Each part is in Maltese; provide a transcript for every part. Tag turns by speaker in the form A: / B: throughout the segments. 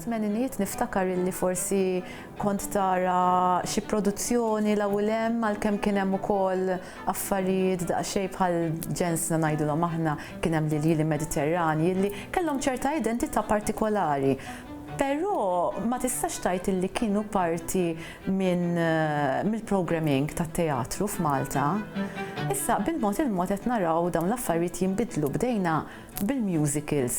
A: Tmeninijiet niftakar illi forsi kont tara xi produzzjoni l-ewwel hemm għalkemm kien hemm ukoll affarijiet daqsxejn bħal ġensna ngħidulhom aħna kien hemm lili Mediterranji li kellhom ċerta identità partikolari. Però ma tistax tgħid illi kienu parti mill-programming tat-teatru f'Malta. Issa bil-mod qed naraw dawn l-affarijiet jinbidlu bdejna bil-musicals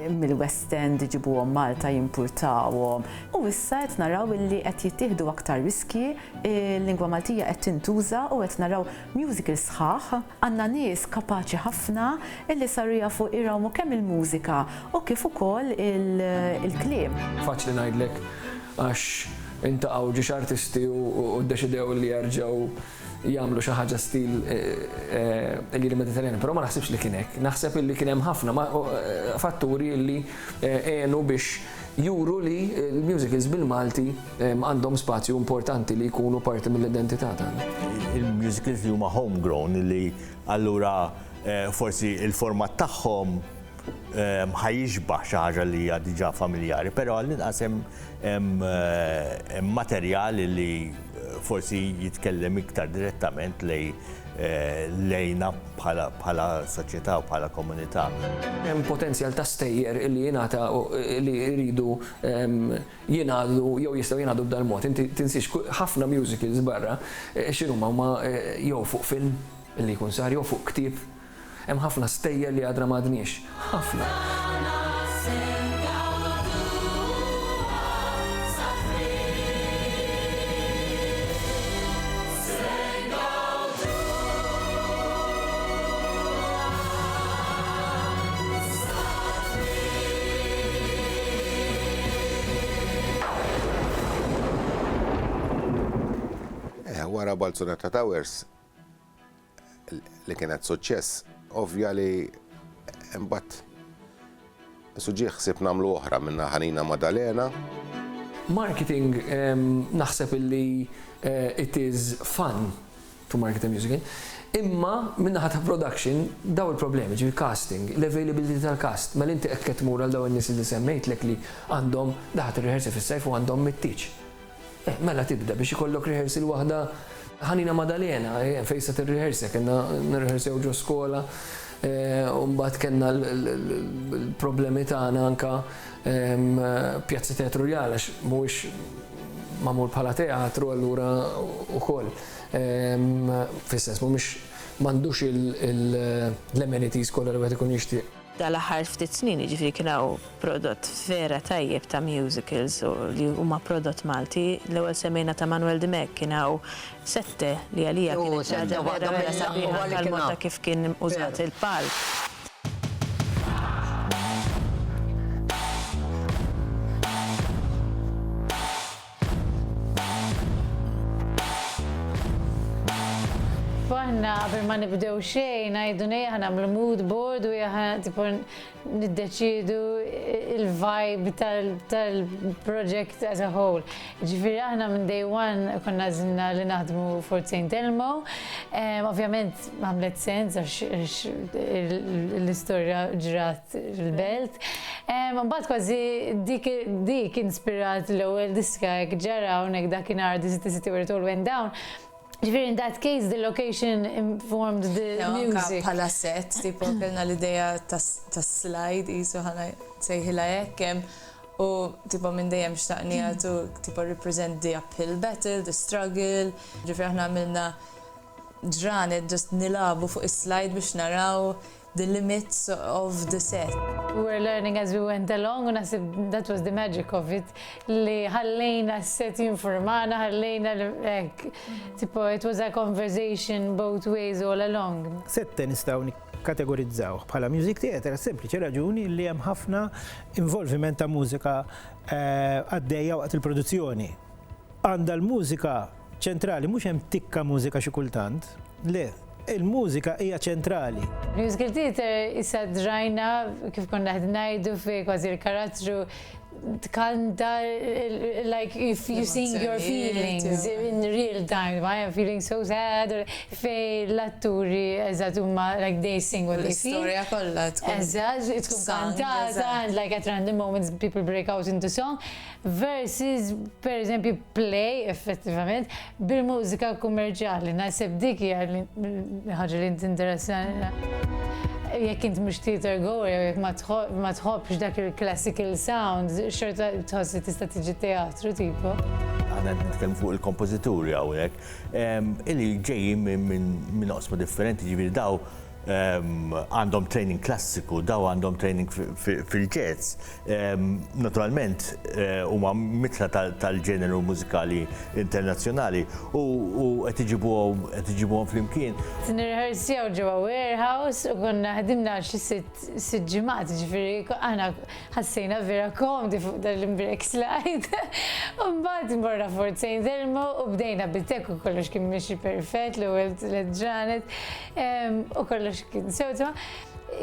A: mill-West End iġibuhom Malta jimpurtawhom. U issa qed naraw illi qed jittieħdu aktar riski, il-lingwa Maltija qed tintuża u qed naraw musicals sħaħ, għandna nies kapaċi ħafna illi saru jafu irawmu kemm il-mużika u kif ukoll il-kliem.
B: Faċli ngħidlek għax intaqgħu ġiex artisti u ddeċidew li jerġgħu jagħmlu xi ħaġa stil il-lili Mediterranji, però ma naħsibx li kien hekk. Naħseb illi kien hemm ħafna fatturi li għenu biex juru li l-musicals bil-Malti għandhom spazju importanti li jkunu parti mill-identità tagħna.
C: Il-musicals li huma homegrown li allura forsi il-format tagħhom ħajjiġbaħ xi ħaġa li hija diġà familjari, però għall-inqas hemm materjal li forsi jitkellem iktar direttament lejna bħala soċjetà u bħala komunità.
B: Hemm potenzjal ta' stejjer li jingħata li jridu jingħadu jew jistgħu jingħadu b'dan mod. Inti tinsix ħafna musicals barra x'inhuma huma jew fuq film li jkun sar jew fuq ktieb. Hemm ħafna stejjer li għadra m'għadniex. Ħafna.
D: Wara Balzunetta Towers li kienet suċċess, ovvja li imbagħad suġġieħ ħsieb nagħmlu oħra minna Ħanina Maddalena.
B: Marketing naħseb illi it is fun to market a musical, imma minnaħa ta' production daw il-problemi ġifi casting, l-availability tal-cast, ma l-inti qed tmur għal daw in-nies li semmejtlek li għandhom daħat ir-rehearsal fis-sajf u għandhom mit-teach. Mela tibda biex ikollok rehearsal waħda Ħanina Maddalena, fejn se tir-rehearsal, kellna nirrehearsaw ġo skola, u mbagħad kellna l-problemi tagħna anke pjazzi teatrali għax mhuwiex magħmul bħala teatru allura wkoll. Fis-sens mhumiex m'għandux l-amenities kollha li wieħed ikun jixtieq.
E: Dal-aħħar ftit snin jiġifieri kien hawn prodott vera tajjeb ta' musicals li huma prodott Malti. L-ewwel semmejna ta' Manuel Dimek kien hawn Sette li għalija kienet ħaġa vera sabiħa tal-mod ta' kif kien użat il-palk.
F: Aħna qabel ma nibdew xejn ngħidu ngħid nagħmlu mood board u tipo niddeċiedu il-vibe tal-project as a whole. Ġifieri aħna minn day one konna żinna li naħdmu Fort St. Elmo. Ovvjament għamlet sens għax l-istorja ġrat il-belt. Mbagħad kważi dik inspirat l-ewwel diska jekk ġara hawnhekk dakinhar This Is the City Where It All Went Down. Ġifieri in that case the location informed the music.
G: Bħala set, tipo kellna l-idea tas-slide jisu ħana sejħilha hekk u tipo minn dejjem xtaqnija to tipo represent the uphill battle, the struggle. Ġifieri aħna għamilna ġranet just nilabu fuq is-slide biex naraw the limits of the set.
F: We were learning as we went along u nasib that was the magic of it li ħallejna s-set jinformana, ħallejna tipo it was a conversation both ways all along.
H: Sette nistgħu kategorizzaw bħala music theater sempliċi raġuni li hemm ħafna involviment ta' mużika għaddejja waqt il-produzzjoni. Għandha l-mużika ċentrali mhux hemm tikka mużika xi kultant, le. Il-mużika hija ċentrali.
F: Musical theater issa drajna kif konna qed ngħidu fi kważi l-karattru tkanta, like if you sing your feelings in real time, I am feeling so sad, fej l-atturi, eżat, like they sing what they feel.
G: L-istorja kollha tkun.
F: Eżat, tkun kantata, and like at random moments people break out into song, versus, per eżempju, play, effettivament, bil-mużika kummerċjali. Naħseb dik hija ħaġa li interessani. Jekk int mhux theater goer, jekk ma tħobbx dak il-classical sounds, xorta tħossi tista' tiġi teatru tipo.
C: Għana nitkellmu fuq il-kompożituri hawnhekk, illi ġejjin minn oqsma differenti, ġifieri daw għandhom training klassiku, daw għandhom training fil-jazz. Naturalment, huma mitla tal-ġeneru mużikali internazzjonali u qed iġibuhom flimkien.
F: Nirrehearsjaw ġewwa warehouse u konna ħdimna xi sitt ġimgħat, ġifieri aħna ħassejna vera komdi fuq dal-break slide. U mbagħad morna Fort St. Elmo u bdejna bit-tek u kollox kien mixi perfett l-ewwel ġranet u kollox kien sewta.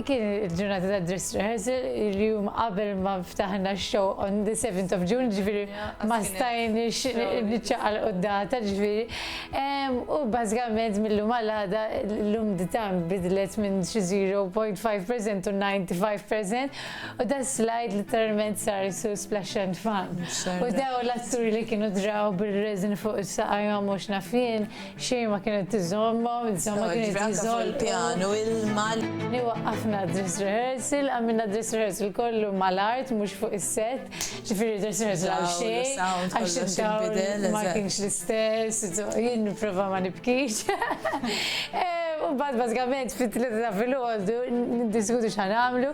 F: Kien il-ġurnata ta' dress rehearsal, il-jum qabel ma ftaħna show on the 7th of June, ġifiri ma stajniex nitċaqal qoddata, ġifiri. U bażikament mill-lum għal-ħada l-lum ditam bidlet minn xi 0.5% u 95%, u da slide literalment sar su splash and fun. U daw l-atturi li kienu draw bil-reżin fuq is-saqajhom mhux nafin, xejn ma kienu tiżommhom, insomma kienu tiżoll.
G: Il-pjanu, il-mal.
F: Għafna dress rehearsal, għamilna dress rehearsal kollu mal-art, mux fuq is-set, ġifiri dress rehearsal għal xej, għax id-dawl ma kienx l-istess, jien niprofa ma nibkix. U bad bażikament fit-tlieta ta' filgħodu niddiskutu x'ħan għamlu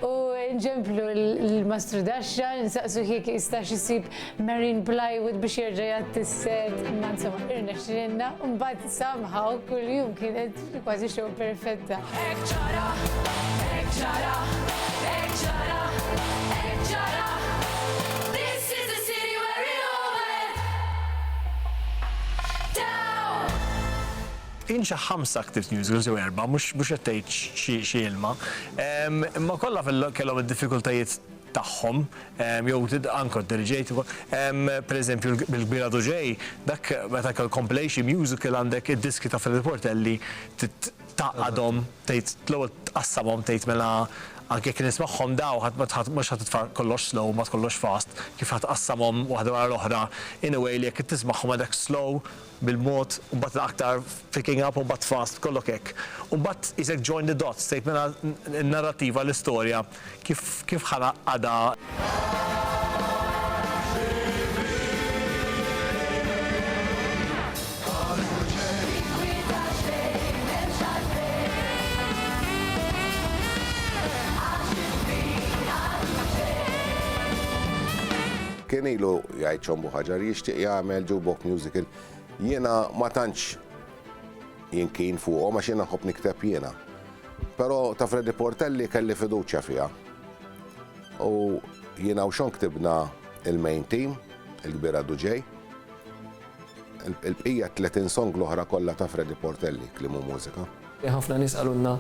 F: u nġemplu l-Mastru Daxxa, nsaqsu jekk jistax isib marine plywood biex jerġa' jgħaddi s-set, imma insomma irnexxielna u mbagħad somehow kuljum kienet kważi show perfetta.
I: Kien xi 5 active musicals jew 4, mhux qed tgħid xi ilma. Imma kollha kellhom id-diffikultajiet tagħhom, jew anke dirġejt ukoll. Pereżempju bil-Kbira Duġej, dak meta kell compilation musical għandek id-diski ta' Freddy Portelli taqadhom tgħid l-ewwel tqassamhom tgħid mela anke kien nismagħhom daw mhux ħadd titfa' kollox slow ma kollox fast, kif ħadd tqassamhom waħda wara l-oħra in a way li jekk tismagħhom għadek slow bil-mod u mbagħad aktar picking up u mbagħad fast kollok hekk. U mbagħad isek join the dots, tgħid mela n-narrattiva l-istorja kif ħanaqada.
D: Kien ilu jgħid Ċombu Ħaġar jixtieq jagħmel jukebox musical. Jiena ma tantx jien kien fuqhom għax jiena nħobb nikteb jiena. Però ta' Freddy Portelli kelli fiduċja fiha. U jiena u xon ktibna il-main team, il-Kbira Duġej. Il-bqija 30 song l-oħra kollha ta' Freddy Portelli, klim u mużika.
B: Ħafna nies qalulna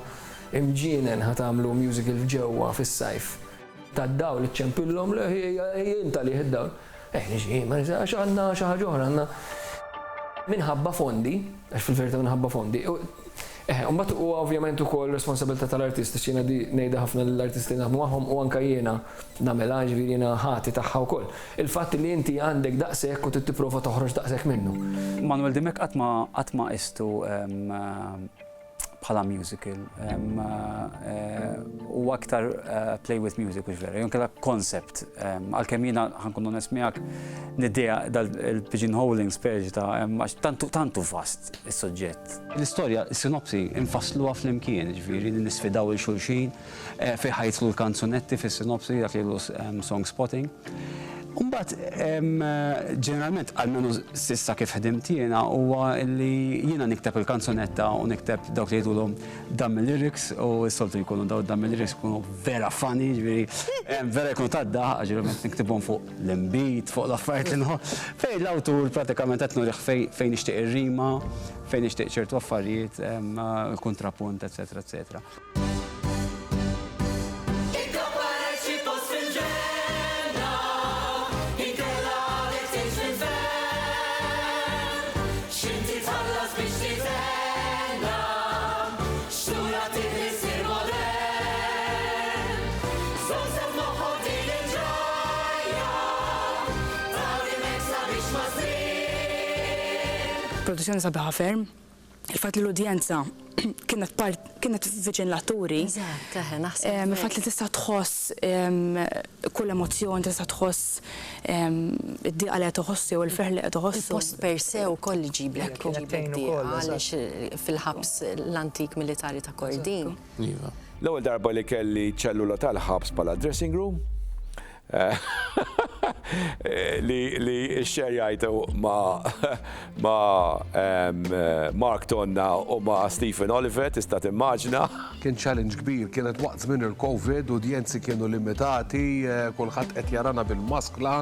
B: imġienen ħatamlu musical ġewwa fis-sajf. Tad-dawl iċċempillhom jinta li ħid-dawl. Niġi, ma nisax għandna xi ħaġa oħra għandna minħabba fondi, għax fil-verità minħabba fondi. Mbagħad huwa ovvjament ukoll responsabilità tal-artisti x'jiena ngħidha ħafna l-artisti naħdmu magħhom u anke jiena nagħmilha ġifieri jiena ħati tagħha wkoll. Il-fatt li inti għandek daqshekk u tipprova toħroġ daqshekk minnu.
J: Manuel Dimek qatt ma qistu bħala musical u aktar play with music mhux vera, kella concept. Għalkemm jiena ħankun onest miegħek niddeja dal-pigeonholing speċi ta' għax tantu vast is-suġġett. L-istorja, is-sinopsi infassluha flimkien, ġifieri nisfidaw il-xulxin fejn ħajtlu l-kanzunetti fis-sinopsi dak li song spotting. Mbagħad ġeneralment għalmenu s'issa kif ħdimt jiena huwa li jiena nikteb il-kanzunetta u nikteb dawk li jgħidulhom damm il-lyrics u s-soltu jkunu daw damm il-lyrics jkunu vera funny, ġifieri vera jkunu tadda, ġeneralment niktibhom fuq l-imbit, fuq l-affarijiet li fejn l-awtur pratikament qed nurih fejn nixtieq ir-rima, fejn nixtieq ċertu affarijiet, il-kontrapunt, eċetera, eċetera.
K: produzzjoni sabiħa ferm. Il-fatt li l-udjenza kienet viċin l-atturi.
L: Eżatt, naħseb.
K: Il-fatt li tista' tħoss kull emozzjon, tista' tħoss id-dieqa li qed tħossi u l-ferħ li qed tħossu.
L: Il-post per se wkoll iġiblek dieqa għaliex fil-ħabs l-antik militari ta' Kordin.
M: L-ewwel darba li kelli ċellula tal-ħabs bħala dressing room li xerjajtu ma Mark Tonna u ma Stephen Oliver, tista' timmaġna.
N: Kien challenge kbir, kienet waqt minn il-Covid, udjenzi kienu limitati, kulħadd qed jarana bil-maskla.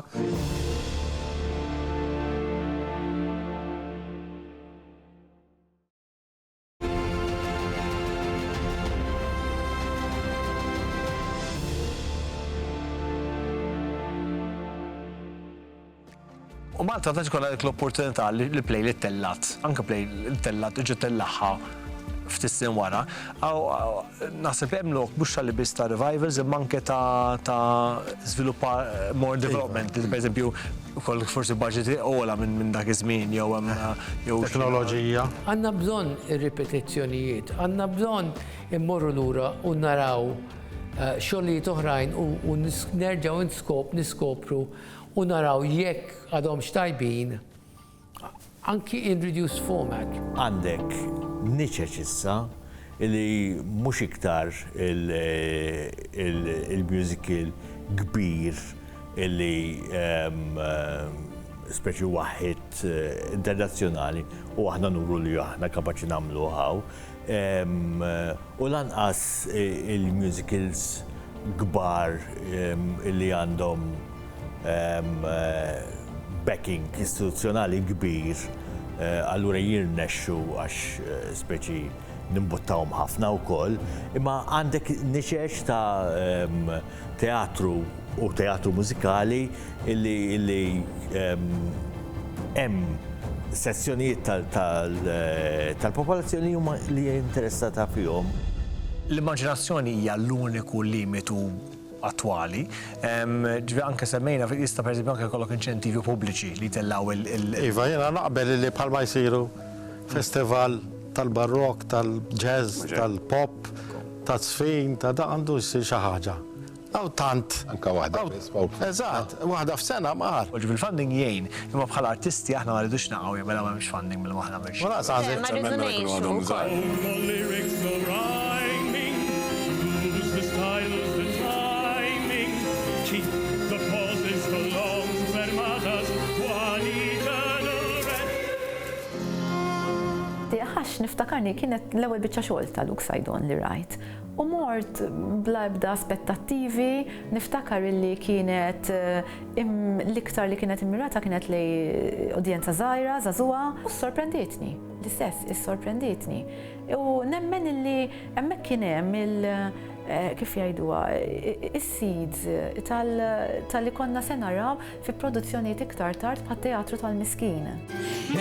I: U Malta ta' ġkolla l-opportunità li play li tellat, anke play li tellat, iġu tellaħħa f'tissin wara. Naħseb hemm lok mhux tal biss ta' revivals imma anke ta' żviluppa more development. Pereżempju, ukoll forsi budget ola minn dak iż-żmien jew
O: teknoloġija.
B: Għandna bżonn ir-ripetizzjonijiet, għandna bżonn immorru lura u naraw xogħlijiet oħrajn u nerġgħu niskopru u naraw jekk għadhom xtajbin anki in reduced format.
C: Għandek niċeċissa li mhux iktar il-musical kbir illi speċi waħed internazzjonali u aħna nuru li aħna kapaċi nagħmlu hawn. U lanqas il-musicals kbar illi għandhom backing istituzzjonali kbir, allura jirnexxu għax speċi nimbuttawhom ħafna wkoll, imma għandek niċeċ ta' teatru u teatru mużikali illi hemm sezzjonijiet tal-popolazzjoni huma li interessata fihom.
I: L-immaġinazzjoni hija l-uniku limitu attwali. Ġivi anke semmejna jista' pereżempju anke jkollok inċentivi pubbliċi li tellaw
O: Iva, jiena naqbel li bħalma jsiru festival tal-barrok, tal-jazz, tal-pop, tal-sfin, ta' da għandu jsir xi ħaġa. Aw tant.
D: Anka waħda.
O: Eżatt, waħda f'sena mar.
I: Ġivi l-funding jgħin, imma bħala artisti aħna ma rridux naqgħu jemela m'hemmx funding mill-waħda m'hemmx.
O: Wara sażek.
A: Għax niftakarni kienet l-ewwel biċċa xogħol ta' Luke Sajdon li rajt. U mort bla ebda aspettattivi, niftakar li kienet l-iktar li kienet immirata kienet li udjenza żgħira, żagħżugħa, u sorprenditni, l-istess issorprenditni. U nemmen li hemmhekk kien hemm kif jgħiduha, is-seeds tal-li konna se naraw fi produzzjonijiet iktar tard bħat-teatru tal-Miskin.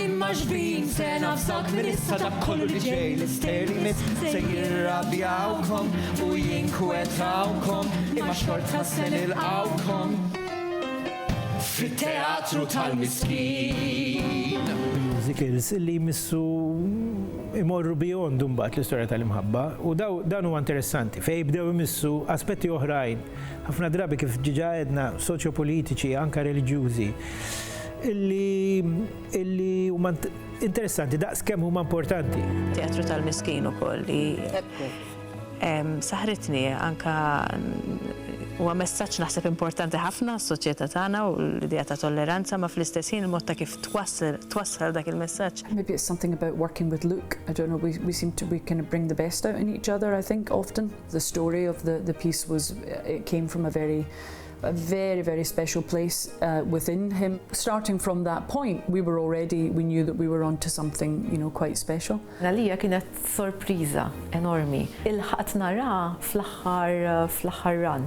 P: Imma xbin se nafsak mirissa dak kollu li ġej l-isterlimit se jirrabjawkom u jinkwetawkom imma xorta se nilqawkom fit-teatru tal-Miskin.
H: Musicals li jmissu imorru beyond mbagħad l-istorja tal-imħabba u dan huwa interessanti fejn jibdew imissu aspetti oħrajn ħafna drabi kif ġiġa għedna soċjopolitiċi anke reliġjużi illi huma interessanti daqskemm huma importanti.
E: Teatru tal-Miskin ukoll li saħritni anka huwa messaġġ naħseb importanti ħafna s-soċjetà tagħna u l-idea ta' tolleranza ma fl-istess ħin il-mod ta' kif twassal dak il-messaġġ.
Q: Maybe it's something about working with Luke. I don't know, we seem to kind of bring the best out in each other, I think, often. The story of the piece it came from a very, very special place within him. Starting from that point, we knew that we were onto something, quite special.
A: Għalija kienet sorpriża enormi. Il-ħadd nara fl-aħħar run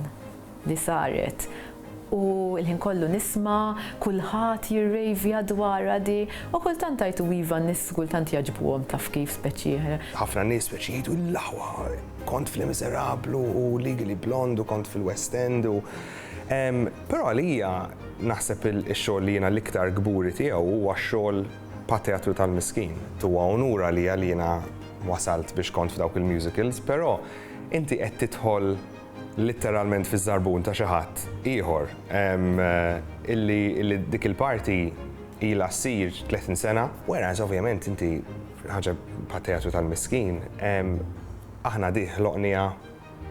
A: li saret. U il-ħin kollu nisma, kulħadd jirrejvja dwarha di, u kultant tajtu iva nis kultant jaġbuhom taf kif speċi.
R: Ħafna nies speċi jgħidu l-aħwa, kont fil-Miserablu u Legally Blonde u kont fil-West End u però għalija naħseb il-xogħol li jiena l-iktar gburi tiegħu huwa x-xogħol pat-teatru tal-Miskin. Tuwa onura li għalina wasalt biex kont f'dawk il-musicals, però inti qed tidħol literalment fiż-żarbun ta' xi ħadd ieħor illi dik il-parti ilha ssir 30 sena, whereas ovvjament inti ħaġa pat-teatru tal-Miskin, aħna diħ ħloqnija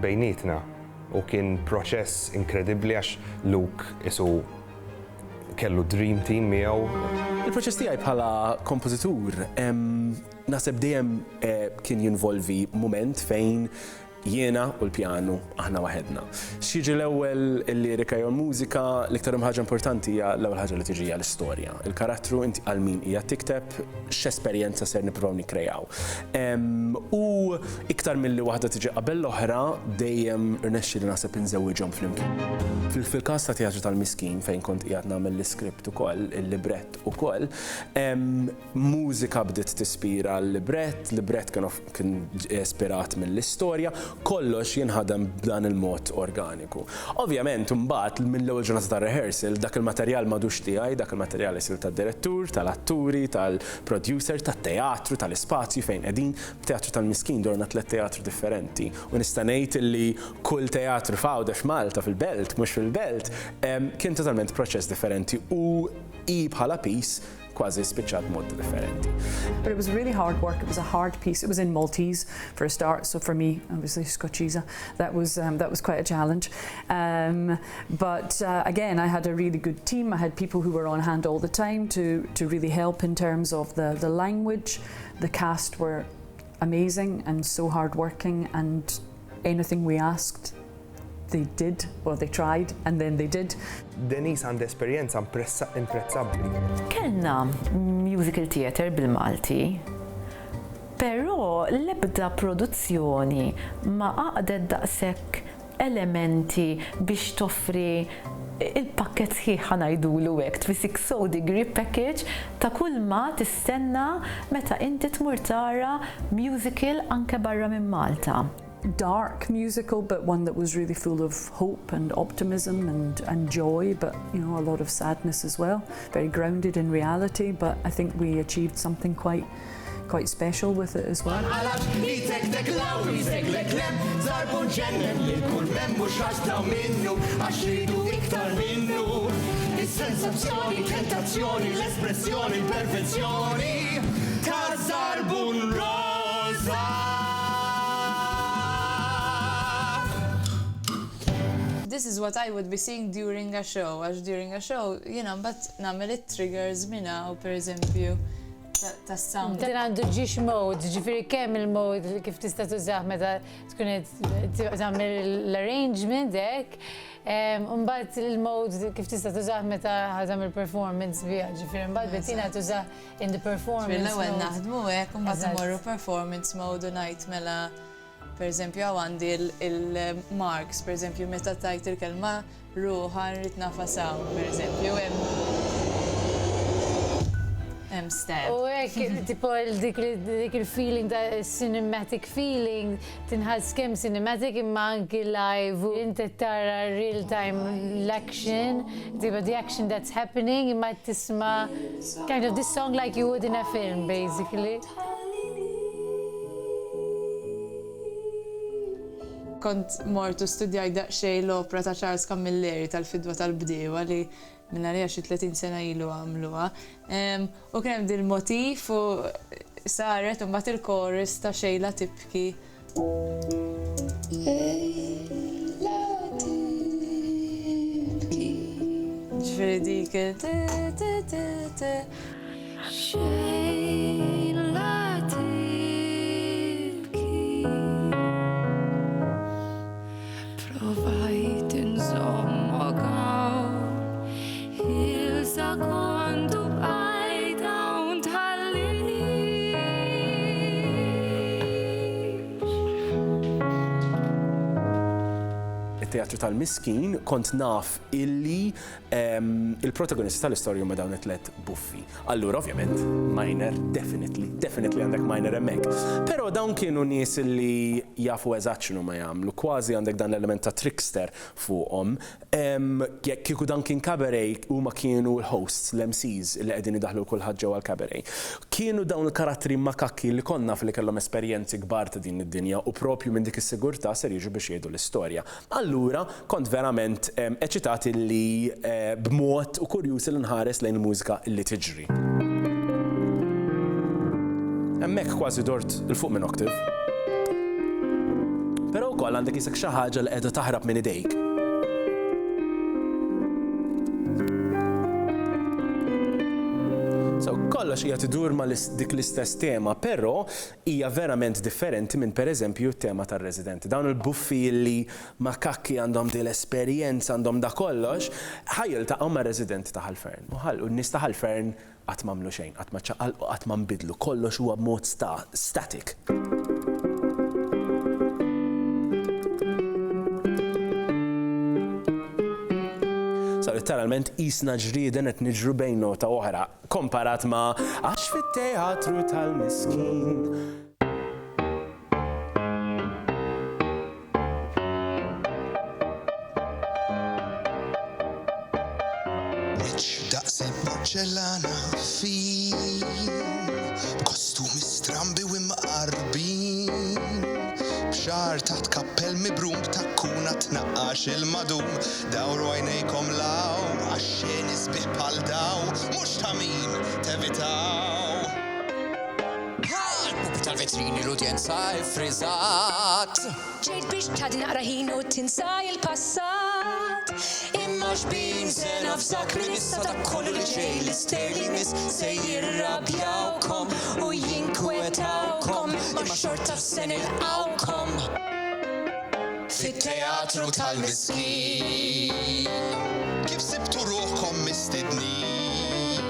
R: bejnietna u kien proċess inkredibbli għax Luke isu kellu dream team miegħu.
S: Il-proċess tiegħi bħala kompożitur naħseb dejjem kien jinvolvi mument fejn jiena u l-pjanu aħna waħedna. X'jiġi l-ewwel il-lirika jew l-mużika, l-iktar ħaġa importanti hija l-ewwel ħaġa li tiġi hija l-istorja. Il-karattru inti għal min hija tikteb, x'esperjenza ser nippruvaw nikkreaw. U iktar milli waħda tiġi qabel l-oħra dejjem irnexxi li naħseb inżewwiġhom flimkien. Fil-każ ta' Teatru tal-Miskin fejn kont qiegħed nagħmel l-iskript ukoll, il-librett ukoll, mużika bdiet tispira l-librett kien ispirat mill-istorja, kollox jinħadem b'dan il-mod organiku. Ovvjament, imbagħad minn l-ewwel ġurnata ta' rehearsal dak il-materjal m'għadux tiegħi, dak il-materjal isir tad-direttur, tal-atturi, tal-producer, tat-teatru, tal-ispazju fejn qegħdin. Teatru tal-Miskin dorna 3 teatru differenti. U nista' ngħid illi kull teatru f'Għawdex Malta fil-Belt, mhux fil-Belt, kien totalment proċess differenti u bħala piece kważi spiċċat mod differenti.
Q: But it was really hard work. It was a hard piece. It was in Maltese for a start, so for me, obviously Scotchisa, that was quite a challenge. But again, I had a really good team. I had people who were on hand all the time to really help in terms of the language. The cast were amazing and so hardworking, and anything we asked, they did, or they tried, and then they did.
R: Denise għandha esperjenza imprezzabbli.
A: Kellna musical theatre bil-Malti, però l-ebda produzzjoni ma għaqdet daqshekk elementi biex toffri il-pakket sħiħ ħanajdulu hekk, 360 degree package ta' kull ma tistenna meta inti tmur tara musical anke barra minn Malta.
Q: Dark musical, but one that was really full of hope and optimism and joy, but a lot of sadness as well. Very grounded in reality, but I think we achieved something quite special with it as well.
G: This is what I would be seeing during a show. Għax during a show, but nagħmel it-triggers minna, u per eżempju, ta' sound.
F: Din għandu ġiex mode, ġifiri kemm il-mode kif tista' tużaħ meta tkun tagħmel l-arrangement hekk. Mbagħad il-mode kif tista' tużaħ meta tagħmel performance biha, ġifieri mbagħad Bettina tużaħ in the performance.
G: L-ewwel naħdmu hekk u mbagħad imorru performance mode u ngħid mela per eżempju għandi il-marks, per eżempju meta tajt il-kelma ruħa nrid nafasaw, per eżempju hemm step. U hekk tipo dik il-feeling ta' cinematic feeling tinħass kemm cinematic imma anki live u inti tara real time l-action, tipo the action that's happening, imma tisma' kind of this song like you would in a film basically. Kont mortu studjaj daqxej l-opera ta' Charles Camilleri tal-Fidwa tal-Bdiewa li minna li xi 30 sena ilu għamluha. U kien hemm din il-motiv u saret u mbagħad il-chorus ta' Xejla tibki. Ġifieri dik
P: Provajt insomma għaw, il-sekondu bajda
S: għat-teatru tal-Miskin kont naf illi il-protagonist tal-istorja ma dawn it-tlet buffi. Allura, ovvjament, minor, definitely għandek minor hemmhekk. Però dawn kienu nies illi jafu eżatt x'inhu ma jagħmlu, kważi għandek dan l-element ta' trickster fuqhom. Kieku dan kien cabaret huma kienu l-hosts, l-MCs li qegħdin idaħlu kulħadd ġewwa l-cabaret. Kienu dawn il-karattri makakki li konna fil kellhom esperjenzi kbar ta' din id-dinja u propju minn dik is-sigurtà ser jiġu biex jgħidu l-istorja. Allura kont verament eċitat li b'mod u kurjuż li nħares lejn il-mużika li tiġri. Hemmhekk kważi dort il-fuq minn oktiv. Però wkoll għandek isek xi ħaġa li qiegħda taħrab minn idejk. Kollox hija tidur ma dik l-istess tema, però hija verament differenti minn pereżempju t-tema tar-residenti. Dawn il-buffi li makakki għandhom din l-esperjenza għandhom da kollox, ħajjiltaqgħu ma' residenti ta' Ħalfern. U n-nies ta' Ħalfern qatt m'għamlu xejn, qatt ma ċaqalqu, qatt ma nbidlu, kollox huwa b'mod static. Literalment isna ġrieden qed niġru bejn nota oħra, komparat ma' għax fit-teatru tal-Miskin.
T: Wiċċ daqs il-porċellana fin, kostumi strambi u imqarbin, b'xar taħt kappell mibrum takkuna tnaqqax il-madum, dawru għajnejkom law, għaxxen isbiħ bħal daw, mux ta' min tevitaw.
P: Pupi tal-vetrini l-udjenza frizzat,
U: ġejt biex tħaddi naqra ħin u tinsaj il-passat.
P: Imma xbin se nafsak minn issa ta' kollu li ġej l-isterli mis se jirrabjawkom u jinkwetawkom, imma xorta se nilqawkom fit-teatru tal-Miskin.
T: Kif sibtu ruħkom mistednin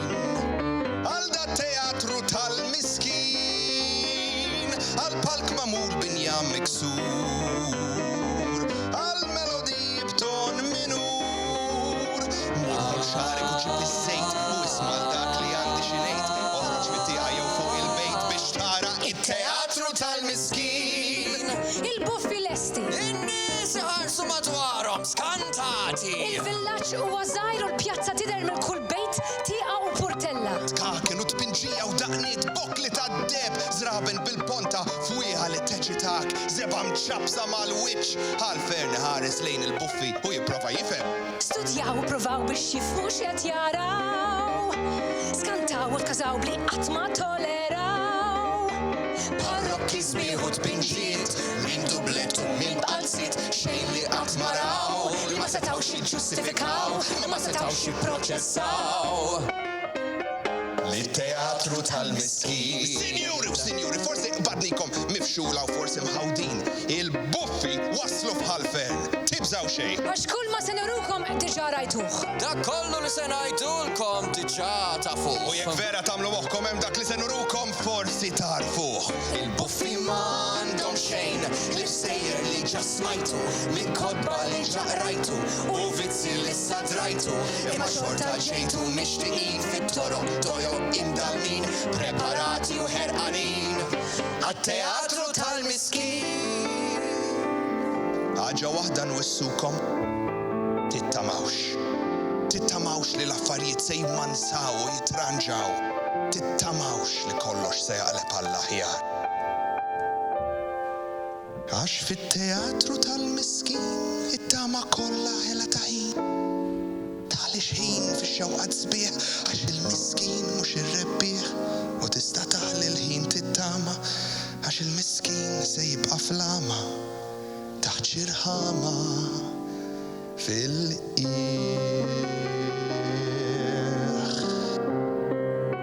T: għal da teatru tal-Miskin, għal palk mamul binja miksur, għal melodiji b'ton minur, muħol xarik u ġib is-sejt u ismal dak li għandi xinejt, oħroġ mit-tiegħi jew fuq il-bejt biex tara it-teatru tal-Miskin.
U: Il-buffi lesti.
P: In-nies iħarsu madwarhom skantati.
U: Il-villaġġ huwa żgħir u l-pjazza tidher minn kull bejt tieqa u purtella.
T: Tkaken u tpinġija u daqniet bokli tad-deb, żraben bil-ponta fwieħa li teċitak, żeba mċabsa mal-wiċċ. Ħalfern ħares lejn il-buffi u jipprova jifhem.
U: Studjaw u provaw biex jifhmu x'qed jaraw, skantaw u tkażaw bli qatt ma toleraw.
P: Parrokki sbieħu tpinġiet, min dublet u min bqalsit, xejn li qatt ma raw, li ma setgħux jiġġustifikaw, li ma setgħux jipproċessaw.
T: Lit-teatru tal-Miskin. Sinjuri, forsi badnikom mifxula u forsi mħawdin. Il-buffi waslu f'Ħalfern. Tibżaw xejn.
U: Għax kull ma se nurukom diġà rajtuh.
P: Dak kollu li se ngħidulkom diġà tafuh.
T: U jekk vera tagħmlu moħħkom hemm dak li se nurukom forsi tarfuh.
P: Il-buffi m'għandhom xejn li sejjer li ġa smajtu, minn kodba li ġa qrajtu u vizzi li issa drajtu, imma xorta ġejtu mixtieqin fit-toroq tojo imdammin, preparati u ħerqanin għat-teatru tal-Miskin.
T: Ħaġa waħda nwissukom, tittamawx li l-affarijiet se jimmansaw u jitranġaw, tittamawx li kollox se jaqleb għall-aħjar. Għax fit-teatru tal-Miskin it-tama kollha ħela ta' ħin. Tħalix ħin fix-xewqat sbieħ għax il-miskin mhux ir-rebbieħ u tista' taħli l-ħin tittama għax il-miskin se jibqa' flama taħt xirħama fil-qiegħ.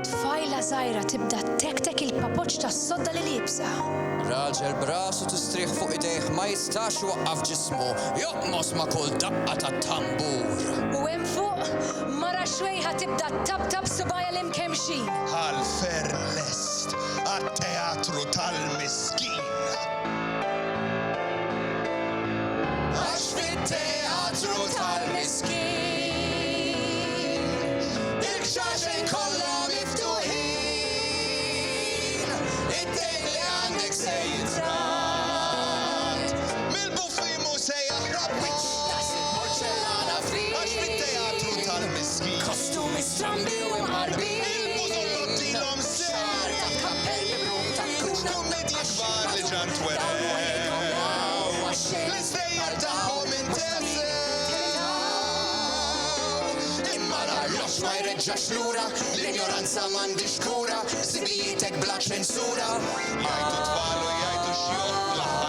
U: Tfajla żgħira tibda tektek il-papoġġ tas-sodda li libsa.
P: Raġel brasu tistrieħ fuq idejh ma jistax waqqaf ġismu, joqmos ma' kull daqqa tat-tambur.
U: U hemm fuq mara xwejħa tibda tab subajja l-imkemxin.
T: Ħalfern lest għat-teatru tal-Miskin.
P: Għax fit-teatru
U: mistrambi u imħarbin.
P: Il-mużollotti xar ta' kappelli brum ta' kruna medja kbar li ġan twerew. L-istejjer tagħhom intesew. Imma l-arloġġ ma jreġġax lura, l-ignoranza m'għandix kura, sibijitek bla ċensura. Jgħidu tfal u jgħidu xjuħ,